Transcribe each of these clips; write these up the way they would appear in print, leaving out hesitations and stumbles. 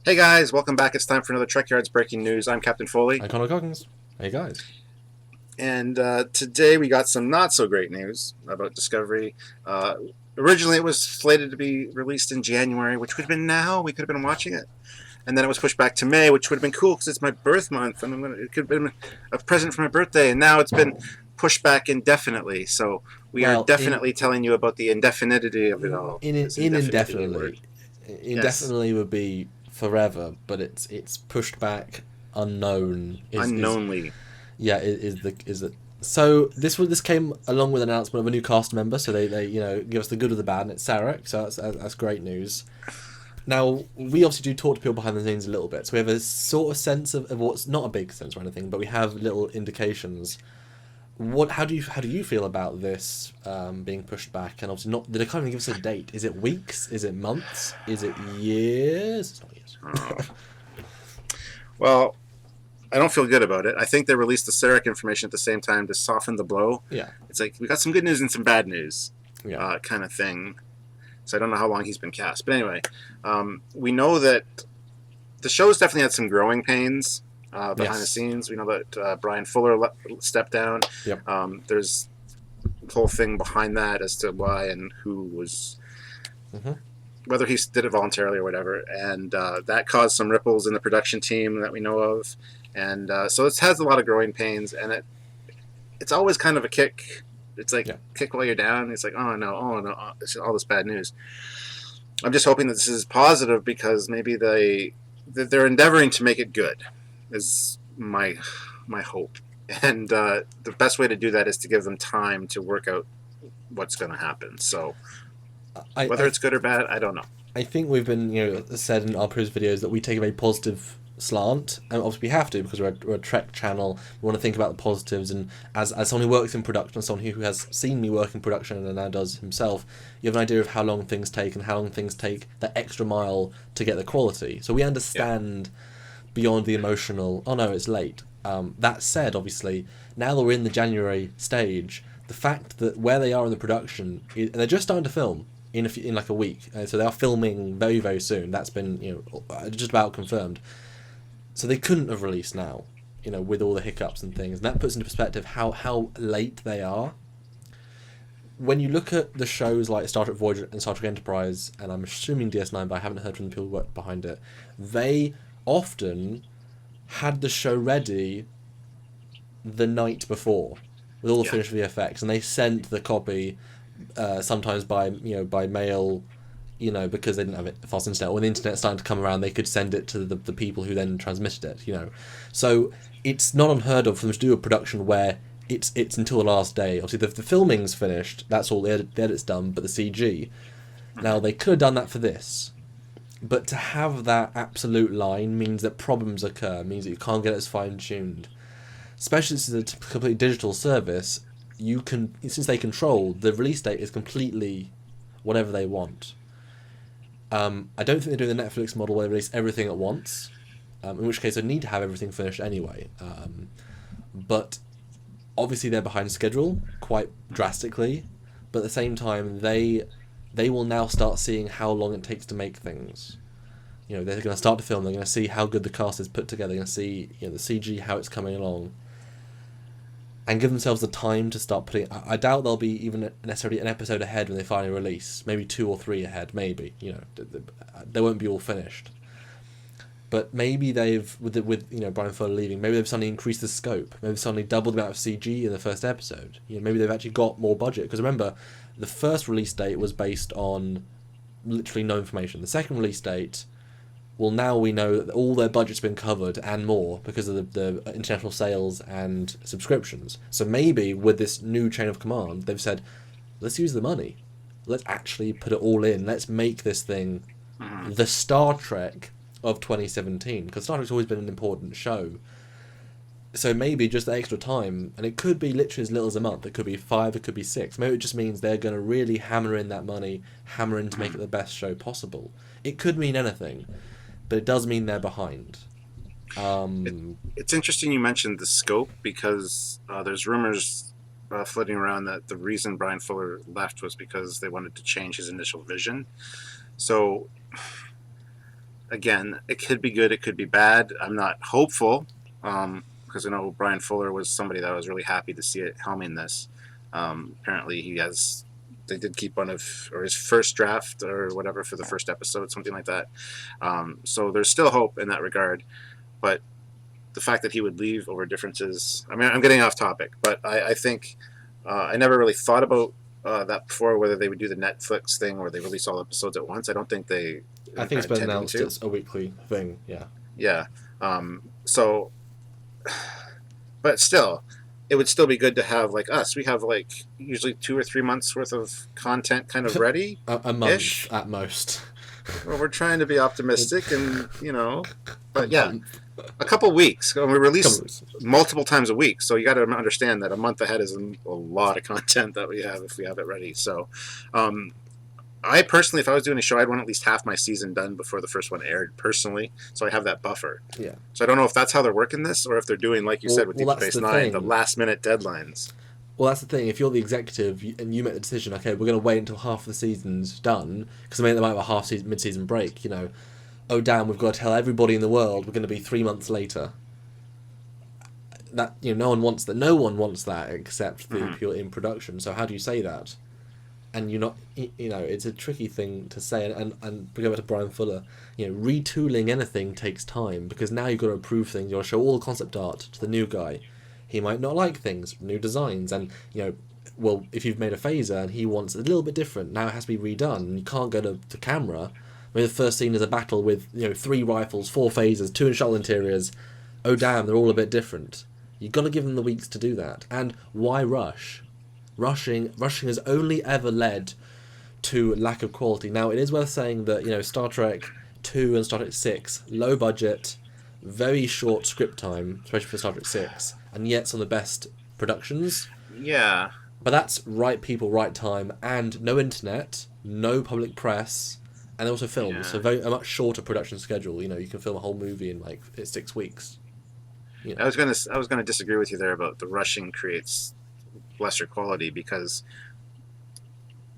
Hey guys, welcome back. It's time for another Trekyards breaking news. I'm Captain Foley, Hey, Connor Coggins. Hey, guys. and today we got some not so great news about Discovery. Uh, Originally, it was slated to be released in January, which would have been now. We could have been watching it, and then it was pushed back to May, which would have been cool because it's my birth month, and it could have been a present for my birthday. And now it's been pushed back indefinitely. So we are Well, in definitely telling you about the indefinity of it all. Is in indefinity a word? indefinitely, Yes, indefinitely would be forever, but it's pushed back. Unknown is unknownly. yeah is the so this came along with an announcement of a new cast member. So they give us the good or the bad, and it's Sarek. So that's great news. Now we obviously do talk to people behind the scenes a little bit, so we have a sort of sense of what's not a big sense or anything, but we have little indications. What? How do you feel about this being pushed back? And obviously, not did it kind of give us a date? Is it weeks? Is it months? Is it years? It's not years. Uh, well, I don't feel good about it. I think they released the Sarek information at the same time to soften the blow. Yeah, It's like we got some good news and some bad news, yeah, kind of thing. So I don't know how long he's been cast, but anyway, we know that the show's definitely had some growing pains behind the yes, scenes. We know that Brian Fuller stepped down. yep. There's a whole thing behind that as to why and who was, Hmm. whether he did it voluntarily or whatever, and that caused some ripples in the production team that we know of, and so it has a lot of growing pains, and it's always kind of a kick. It's like Yeah, kick while you're down. It's like oh no, it's all this bad news. I'm just hoping that this is positive because maybe they're endeavoring to make it good. Is my hope, and the best way to do that is to give them time to work out what's going to happen. So I, whether I it's good or bad, I don't know. I think we've been said in our previous videos that we take a very positive slant, and obviously we have to because we're a Trek channel. We want to think about the positives, and as someone who works in production, someone who has seen me work in production and now does himself, you have an idea of how long things take and how long things take that extra mile to get the quality. So we Yeah. understand beyond the emotional. Oh no, it's late. That said, obviously now that we're in the January stage, the fact that where they are in the production, and they're just starting to film in like a week, so they are filming very very soon. That's been just about confirmed. So they couldn't have released now, with all the hiccups and things. And that puts into perspective how late they are. When you look at the shows like Star Trek Voyager and Star Trek Enterprise, and I'm assuming DS9, but I haven't heard from the people who work behind it, they often had the show ready the night before with all the Yeah. finished VFX, and they sent the copy sometimes by mail, because they didn't have it fast internet. When the internet started to come around, they could send it to the people who then transmitted it. So it's not unheard of for them to do a production where it's until the last day. Obviously, the filming's finished. That's all the edit's done, but the CG. Now Mhm. they could have done that for this, but to have that absolute line means that problems occur. Means that you can't get it as fine tuned. Especially since it's a completely digital service, since they control the release date is completely whatever they want. I don't think they're doing the Netflix model where they release everything at once, in which case they need to have everything finished anyway. But obviously they're behind schedule quite drastically, but at the same time they will now start seeing how long it takes to make things. They're going to start to film. They're going to see how good the cast is put together. They're going to see the CG how it's coming along, and give themselves the time to start putting. I doubt they'll be even necessarily an episode ahead when they finally release. Maybe 2 or 3 ahead. Maybe they won't be all finished. But maybe they've with Brian Fuller leaving. Maybe they've suddenly increased the scope. Maybe they've suddenly doubled the amount of CG in the first episode. Maybe they've actually got more budget. Because remember, the first release date was based on literally no information. The second release date, well, now we know that all their budget's been covered and more because of the international sales and subscriptions. So maybe with this new chain of command, they've said, let's use the money. Let's actually put it all in. Let's make this thing Mhm. the Star Trek of 2017, because Star Trek's always been an important show. So maybe just the extra time, and it could be literally as little as a month. It could be 5. It could be 6. Maybe it just means they're going to really hammer in that money, hammer in to make it the best show possible. It could mean anything, but it does mean they're behind. It, Um, it's interesting you mentioned the scope because there's rumors floating around that the reason Brian Fuller left was because they wanted to change his initial vision. So again, it could be good, it could be bad. I'm not hopeful, because I know Brian Fuller was somebody that I was really happy to see it helming this. Apparently, he has. They did keep one of or his first draft or whatever for the first episode, something like that. So there's still hope in that regard, but the fact that he would leave over differences. I mean, I'm getting off topic, but I think I never really thought about that before, whether they would do the Netflix thing or they release all episodes at once. I don't think they. I think it's been intending announced to. it's a weekly thing. Yeah. Yeah. So, but still, it would still be good to have like us. We have like usually 2 or 3 months worth of content kind of ready. A month at most. Well, we're trying to be optimistic, and but yeah, month. a couple weeks. And we release Couple weeks. multiple times a week, so you got to understand that a month ahead is a lot of content that we have if we have it ready. So, I personally, if I was doing a show, I'd want at least half my season done before the first one aired, personally, so I have that buffer. Yeah. So I don't know if that's how they're working this, or if they're doing, like you said, with Deep that's Space the Nine, thing. the last-minute deadlines. Well, that's the thing. If you're the executive and you make the decision, okay, we're going to wait until half the season's done, because they might have a half-season, mid-season break, oh, damn, we've got to tell everybody in the world we're going to be 3 months later. That, no one wants that. No one wants that except the people in production. So how do you say that? And you're not, it's a tricky thing to say. And go back to Brian Fuller, retooling anything takes time, because now you've got to approve things. You've got to show all the concept art to the new guy. He might not like things, new designs, and well, if you've made a phaser and he wants it a little bit different, now it has to be redone, and you can't go to the camera. I mean, the first scene is a battle with 3 rifles, 4 phasers, 2 shuttle interiors. Oh damn, they're all a bit different. You've got to give them the weeks to do that. And why rush? Rushing has only ever led to lack of quality. Now, it is worth saying that Star Trek 2 and Star Trek 6, low budget, very short script time, especially for Star Trek 6, and yet some of the best productions. Yeah. But that's right people, right time, and no internet, no public press, and also filmed. Yeah. So a much shorter production schedule. You can film a whole movie in 6 weeks. I was gonna disagree with you there about the rushing creates lesser quality, because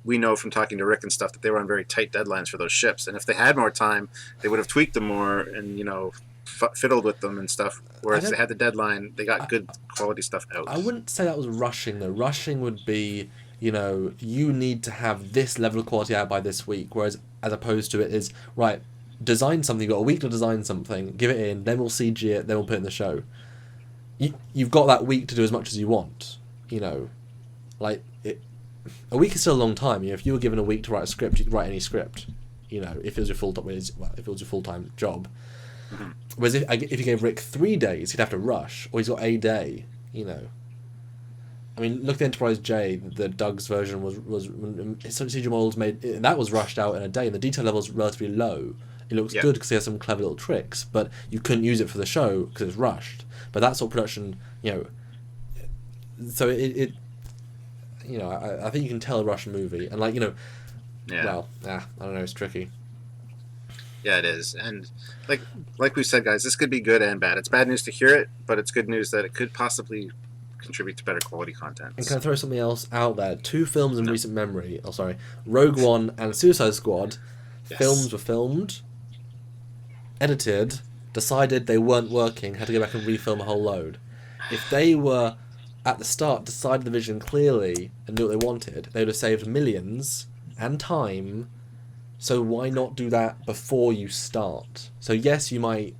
we know from talking to Rick and stuff that they were on very tight deadlines for those ships, and if they had more time, they would have tweaked them more and fiddled with them and stuff. Whereas they had the deadline, they got good quality stuff out. I wouldn't say that was rushing though. Rushing would be you need to have this level of quality out by this week, whereas as opposed to it is right. Design something. You've got a week to design something. Give it in. Then we'll CG it. Then we'll put it in the show. You've got that week to do as much as you want. A week is still a long time. If you were given a week to write a script, you could write any script. If it was your full-time job. Mm-hmm. Whereas if you gave Rick 3 days, he'd have to rush, or he's got a day. I mean, look at the Enterprise J. The Doug's version was CG models made. That was rushed out in a day, and the detail level is relatively low. It looks good because he has some clever little tricks, but you couldn't use it for the show because it's rushed. But that sort of production, so I think you can tell a Russian movie, and I don't know, it's tricky. Yeah, it is, and like we said, guys, this could be good and bad. It's bad news to hear it, but it's good news that it could possibly contribute to better quality content. And can I throw something else out there? 2 films in recent memory. Oh, sorry, Rogue One and Suicide Squad. Yes. Films were filmed, edited, decided they weren't working, had to go back and refilm a whole load. If they were at the start decided the vision clearly and knew what they wanted, they would have saved millions and time. So why not do that before you start? So yes, you might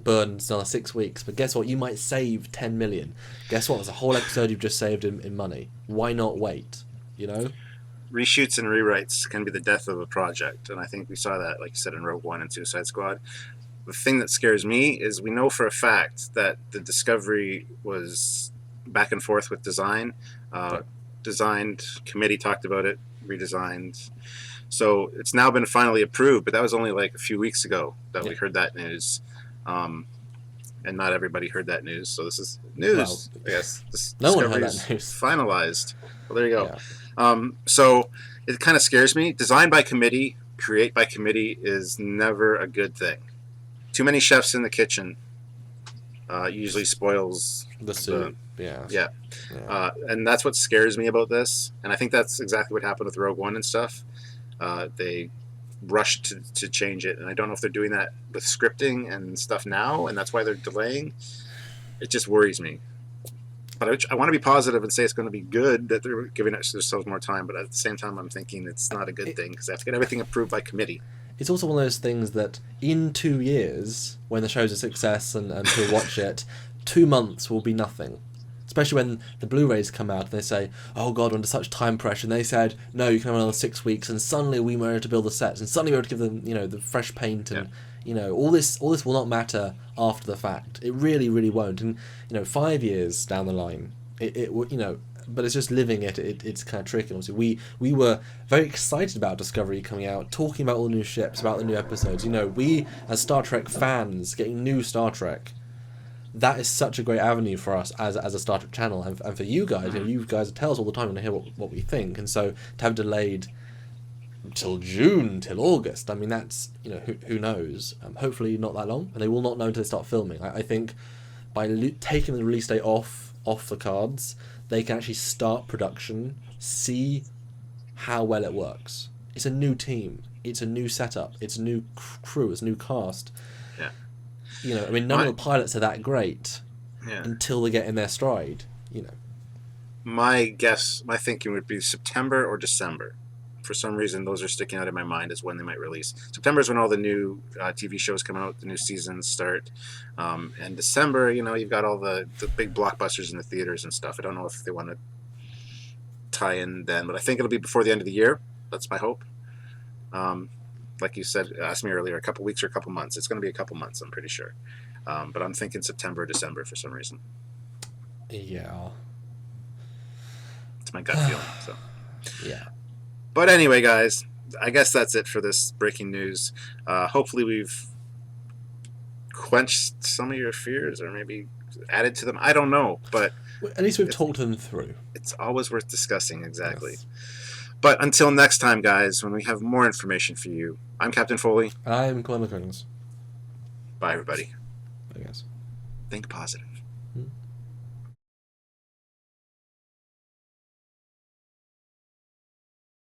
burn another 6 weeks, but guess what? You might save 10 million. Guess what? There's a whole episode you've just saved in money. Why not wait? Reshoots and rewrites can be the death of a project, and I think we saw that, like you said, in Rogue One and Suicide Squad. The thing that scares me is we know for a fact that the Discovery was back and forth with design. Designed, committee talked about it, redesigned. So it's now been finally approved, but that was only like a few weeks ago that we heard that news. And not everybody heard that news, so this is news. I guess this no one heard Discovery that is news. finalized. Well, there you go. Yeah. So it kind of scares me. Design by committee, create by committee is never a good thing. Too many chefs in the kitchen usually spoils The soup. Yeah. And that's what scares me about this. And I think that's exactly what happened with Rogue One and stuff. They rushed to change it, and I don't know if they're doing that with scripting and stuff now, and that's why they're delaying. It just worries me. But I want to be positive and say it's going to be good that they're giving themselves more time. But at the same time, I'm thinking it's not a good thing because they have to get everything approved by committee. It's also one of those things that in 2 years, when the show's a success and people watch it, 2 months will be nothing. Especially when the Blu-rays come out and they say, oh God, we're under such time pressure. And they said, no, you can have another 6 weeks. And suddenly we were able to build the sets. And suddenly we were able to give them, the fresh paint. And, all this will not matter after the fact. It really, really won't. And, 5 years down the line, it but it's just living it. It's kind of tricky. Obviously, we were very excited about Discovery coming out, talking about all the new ships, about the new episodes. We, as Star Trek fans, getting new Star Trek, that is such a great avenue for us as a Star Trek channel, and for you guys. You guys tell us all the time and hear what we think, and so to have delayed till June, till August, I mean that's who knows. Hopefully not that long, and they will not know until they start filming. I think by taking the release date off the cards, they can actually start production, see how well it works. It's a new team, it's a new setup, it's a new crew, it's a new cast. Yeah. None of the pilots are that great until they get in their stride. My thinking would be September or December. For some reason, those are sticking out in my mind as when they might release. September is when all the new TV shows come out, the new seasons start. And December, you've got all the big blockbusters in the theaters and stuff. I don't know if they want to tie in then, but I think it'll be before the end of the year. That's my hope. Like you said, asked me earlier, a couple weeks or a couple months. It's going to be a couple months, I'm pretty sure. But I'm thinking September or December for some reason. Yeah. It's my gut feeling. So. Yeah. But anyway, guys, I guess that's it for this breaking news. Hopefully we've quenched some of your fears or maybe added to them. I don't know, but at least we've talked them through. It's always worth discussing, exactly. Yes. But until next time, guys, when we have more information for you, I'm Captain Foley. I'm Glenn McCollins. Bye, everybody. Bye, guys. Think positive.